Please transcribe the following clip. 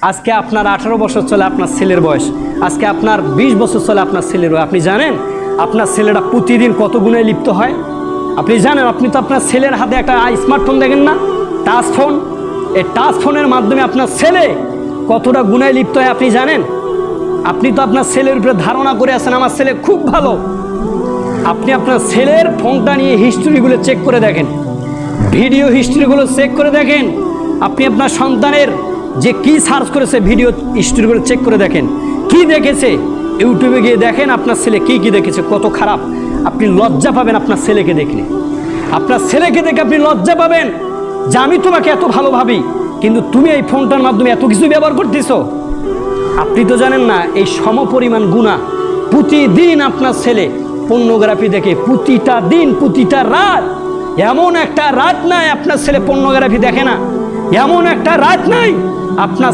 আজকে আপনার 18 বছর চলে আপনার ছেলের বয়স, আজকে আপনার 20 বছর চলে আপনার ছেলের বয়স। আপনি জানেন আপনার ছেলেটা প্রতিদিন কত গুণে লিপ্ত হয়? আপনি জানেন? আপনি তো আপনার ছেলের হাতে একটা স্মার্টফোন দেখেন না, টাচ ফোন। এই টাচ ফোনের মাধ্যমে আপনার ছেলে কতটা গুণায় লিপ্ত হয় আপনি জানেন? আপনি তো আপনার ছেলের উপরে ধারণা করে আছেন আমার ছেলে খুব ভালো। আপনি আপনার ছেলের ফোনটা নিয়ে হিস্ট্রিগুলো চেক করে দেখেন, ভিডিও হিস্ট্রিগুলো চেক করে দেখেন। আপনি আপনার সন্তানের যে কি সার্চ করেছে ভিডিও হিস্ট্রিগুলো চেক করে দেখেন, কি দেখেছে ইউটিউবে গিয়ে দেখেন আপনার ছেলে কি কি দেখেছে, কত খারাপ। আপনি লজ্জা পাবেন আপনার ছেলেকে দেখলে, আপনার ছেলেকে দেখে আপনি লজ্জা পাবেন যে আমি তোমাকে এত ভালো ভাবি, কিন্তু তুমি এই ফোনটার মাধ্যমে এত কিছু ব্যবহার করতেছো। আপনি তো জানেন না এই সমপরিমাণ গুনাহ প্রতিদিন আপনার ছেলে পর্নোগ্রাফি দেখে, প্রতিটা দিন প্রতিটা রাত। এমন একটা রাত নাই আপনার ছেলে পর্নোগ্রাফি দেখে না, এমন একটা রাত নাই আপনার